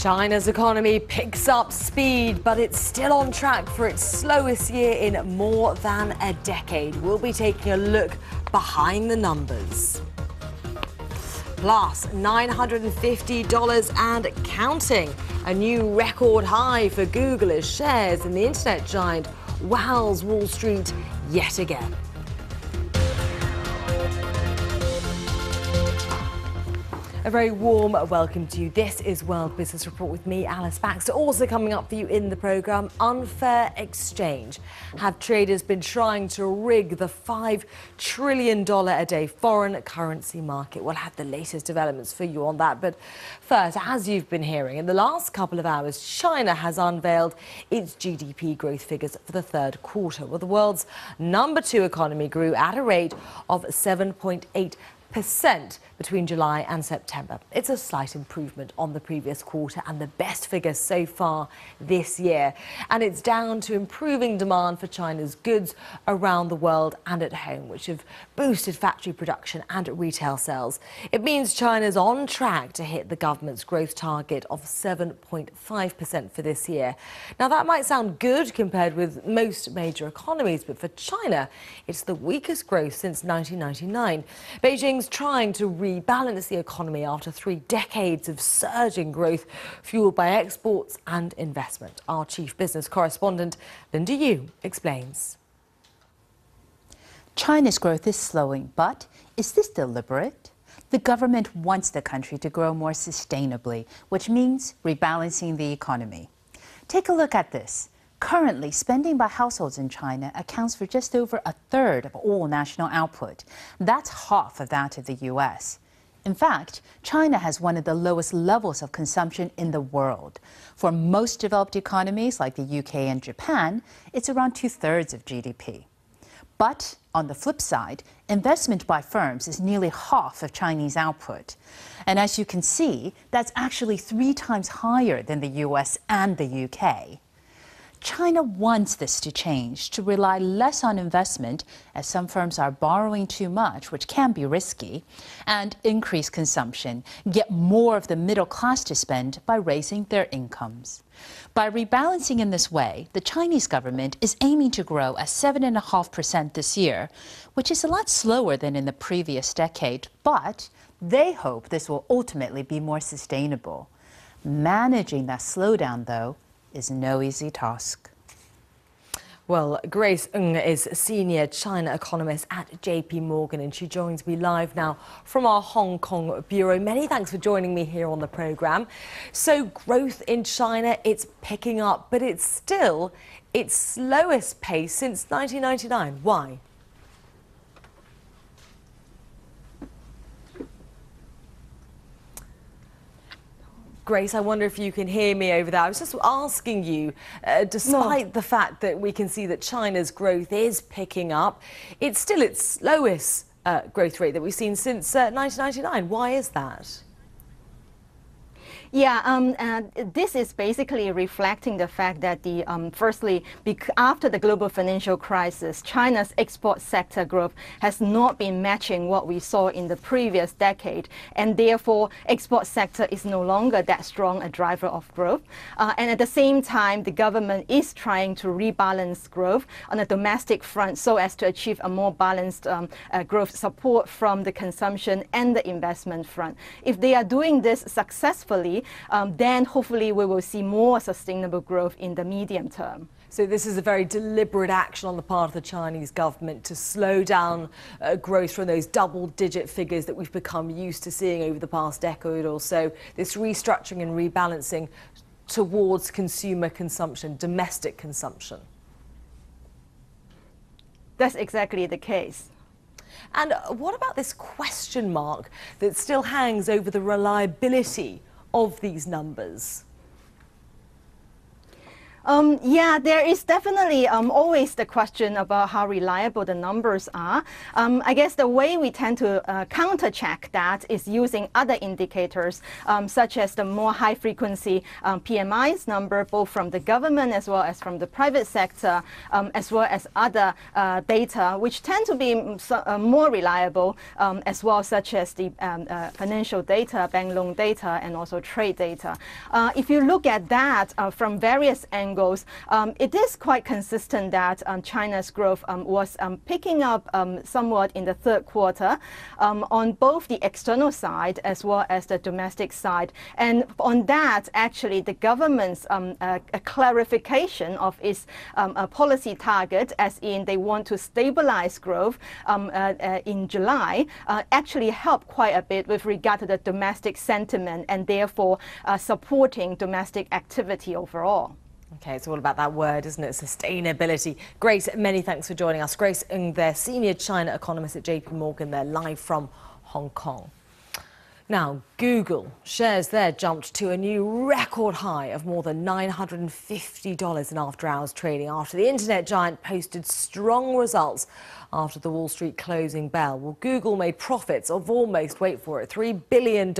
China's economy picks up speed, but it's still on track for its slowest year in more than a decade. We'll be taking a look behind the numbers. Plus, $950 and counting. A new record high for Google as shares in the internet giant wows Wall Street yet again. A very warm welcome to you. This is World Business Report with me, Alice Baxter. Also coming up for you in the programme, unfair exchange. Have traders been trying to rig the $5 trillion a day foreign currency market? We'll have the latest developments for you on that. But first, as you've been hearing, in the last couple of hours, China has unveiled its GDP growth figures for the third quarter. Well, the world's #2 economy grew at a rate of 7.8% between July and September. It's a slight improvement on the previous quarter and the best figure so far this year. And it's down to improving demand for China's goods around the world and at home, which have boosted factory production and retail sales. It means China's on track to hit the government's growth target of 7.5% for this year. Now, that might sound good compared with most major economies, but for China, it's the weakest growth since 1999. Beijing's trying to rebalance the economy after 3 decades of surging growth fueled by exports and investment. Our chief business correspondent, Linda Yu, explains. China's growth is slowing, but is this deliberate? The government wants the country to grow more sustainably, which means rebalancing the economy. Take a look at this. Currently, spending by households in China accounts for just over a third of all national output. That's half of that of the US. In fact, China has one of the lowest levels of consumption in the world. For most developed economies like the UK and Japan, it's around 2/3 of GDP. But on the flip side, investment by firms is nearly half of Chinese output. And as you can see, that's actually 3 times higher than the US and the UK. China wants this to change, to rely less on investment, as some firms are borrowing too much, which can be risky, and increase consumption, get more of the middle class to spend by raising their incomes. By rebalancing in this way, the Chinese government is aiming to grow at 7.5% this year, which is a lot slower than in the previous decade, but they hope this will ultimately be more sustainable. Managing that slowdown, though, is no easy task. Well, Grace Ng is senior China economist at JP Morgan, and she joins me live now from our Hong Kong bureau. Many thanks for joining me here on the programme. So growth in China, it's picking up, but it's still its slowest pace since 1999. Why? Grace, I wonder if you can hear me over there. I was just asking you, despite the fact that we can see that China's growth is picking up, it's still its slowest growth rate that we've seen since 1999. Why is that? Yeah, this is basically reflecting the fact that firstly, after the global financial crisis, China's export sector growth has not been matching what we saw in the previous decade, and therefore export sector is no longer that strong a driver of growth. And at the same time, the government is trying to rebalance growth on the domestic front so as to achieve a more balanced growth support from the consumption and the investment front. If they are doing this successfully, then hopefully we will see more sustainable growth in the medium term. So this is a very deliberate action on the part of the Chinese government to slow down growth from those double-digit figures that we've become used to seeing over the past decade or so. This restructuring and rebalancing towards consumer consumption, domestic consumption. That's exactly the case. And what about this question mark that still hangs over the reliability of these numbers? Yeah, there is definitely always the question about how reliable the numbers are. I guess the way we tend to counter-check that is using other indicators, such as the more high-frequency PMIs number, both from the government as well as from the private sector, as well as other data, which tend to be more reliable as well, such as the financial data, bank loan data, and also trade data. If you look at that from various angles, it is quite consistent that China's growth was picking up somewhat in the third quarter on both the external side as well as the domestic side. And on that, actually, the government's a clarification of its policy target, as in they want to stabilize growth in July, actually helped quite a bit with regard to the domestic sentiment and therefore supporting domestic activity overall. Okay, it's all about that word, isn't it? Sustainability. Grace, many thanks for joining us. Grace Ng, their senior China economist at JP Morgan. They're live from Hong Kong. Now, Google shares there jumped to a new record high of more than $950 in after-hours trading after the internet giant posted strong results after the Wall Street closing bell. Well, Google made profits of almost, wait for it, $3 billion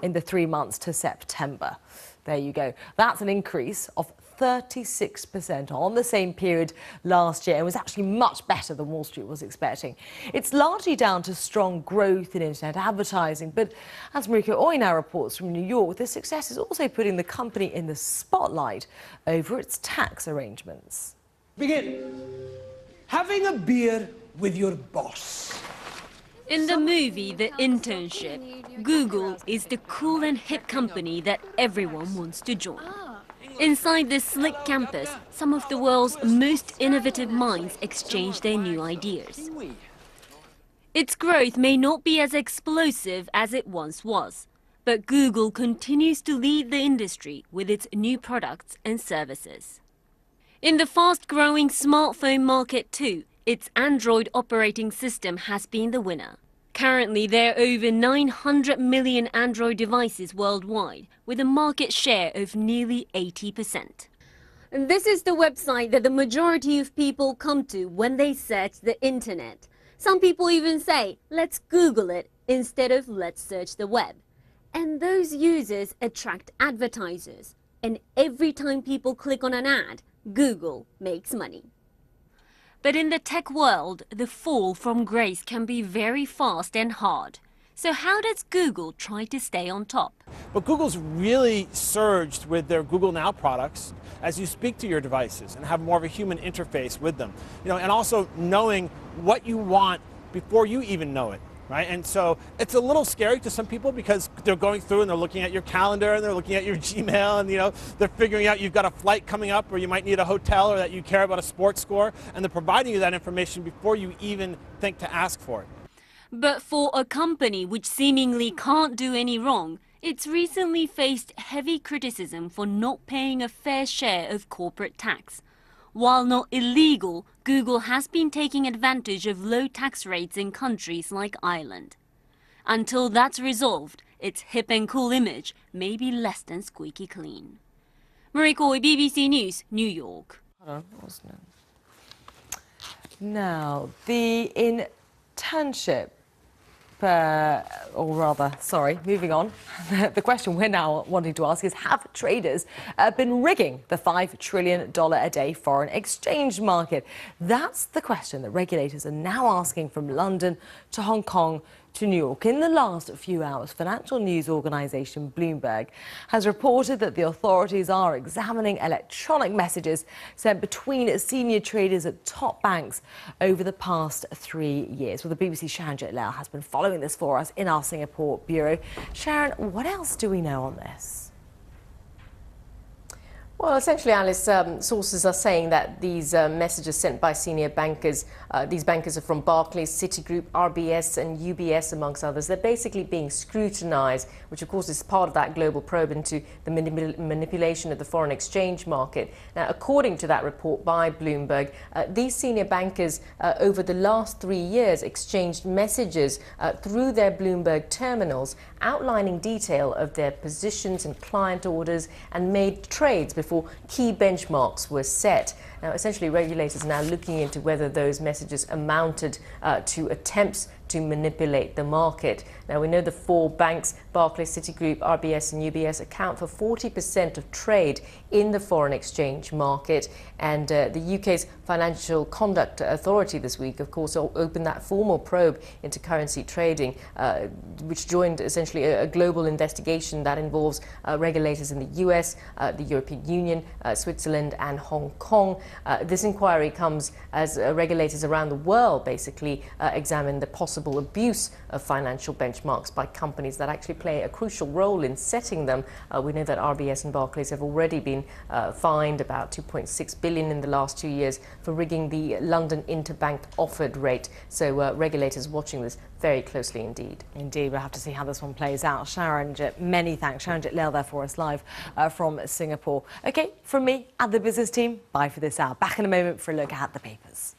in the 3 months to September. There you go. That's an increase of 36% on the same period last year, and was actually much better than Wall Street was expecting. It's largely down to strong growth in internet advertising, but as Mariko Oy now reports from New York, this success is also putting the company in the spotlight over its tax arrangements. Begin. Having a beer with your boss. In the movie The Internship, Google is the cool and hip company that everyone wants to join. Inside this slick campus, some of the world's most innovative minds exchange their new ideas. Its growth may not be as explosive as it once was, but Google continues to lead the industry with its new products and services. In the fast-growing smartphone market too, its Android operating system has been the winner. Currently, there are over 900 million Android devices worldwide, with a market share of nearly 80%. And this is the website that the majority of people come to when they search the internet. Some people even say, let's Google it instead of let's search the web. And those users attract advertisers. And every time people click on an ad, Google makes money. But in the tech world, the fall from grace can be very fast and hard. So how does Google try to stay on top? But Google's really surged with their Google Now products as you speak to your devices and have more of a human interface with them. And also knowing what you want before you even know it. Right? And so it's a little scary to some people because they're going through and they're looking at your calendar and they're looking at your Gmail and they're figuring out you've got a flight coming up or you might need a hotel or that you care about a sports score, and they're providing you that information before you even think to ask for it. But for a company which seemingly can't do any wrong, it's recently faced heavy criticism for not paying a fair share of corporate tax. While not illegal, Google has been taking advantage of low tax rates in countries like Ireland. Until that's resolved, its hip and cool image may be less than squeaky clean. Mariko Oy, BBC News, New York. Now, the internship, moving on. The question we're now wanting to ask is, have traders been rigging the $5 trillion a day foreign exchange market? That's the question that regulators are now asking from London to Hong Kong to New York. In the last few hours, financial news organisation Bloomberg has reported that the authorities are examining electronic messages sent between senior traders at top banks over the past 3 years. Well, the BBC Sharon Jetlel has been following this for us in our Singapore bureau. Sharon, what else do we know on this? Well, essentially, Alice, sources are saying that these messages sent by senior bankers, these bankers are from Barclays, Citigroup, RBS and UBS, amongst others. They're basically being scrutinized, which of course is part of that global probe into the manipulation of the foreign exchange market. Now, according to that report by Bloomberg, these senior bankers over the last 3 years exchanged messages through their Bloomberg terminals outlining detail of their positions and client orders and made trades before before key benchmarks were set. Now, essentially, regulators are now looking into whether those messages amounted to attempts to manipulate the market. Now, we know the four banks, Barclays, Citigroup, RBS and UBS, account for 40% of trade in the foreign exchange market. And the UK's Financial Conduct Authority this week, of course, opened that formal probe into currency trading, which joined essentially a global investigation that involves regulators in the US, the European Union, Switzerland and Hong Kong. This inquiry comes as regulators around the world basically examine the possible abuse of financial benchmarks by companies that actually play a crucial role in setting them. We know that RBS and Barclays have already been fined about 2.6 billion in the last 2 years for rigging the London interbank offered rate. So regulators watching this very closely indeed. Indeed, we'll have to see how this one plays out. Sharanjit, many thanks. Sharanjit Lail there for us live from Singapore. OK, from me and the business team, bye for this hour. Back in a moment for a look at the papers.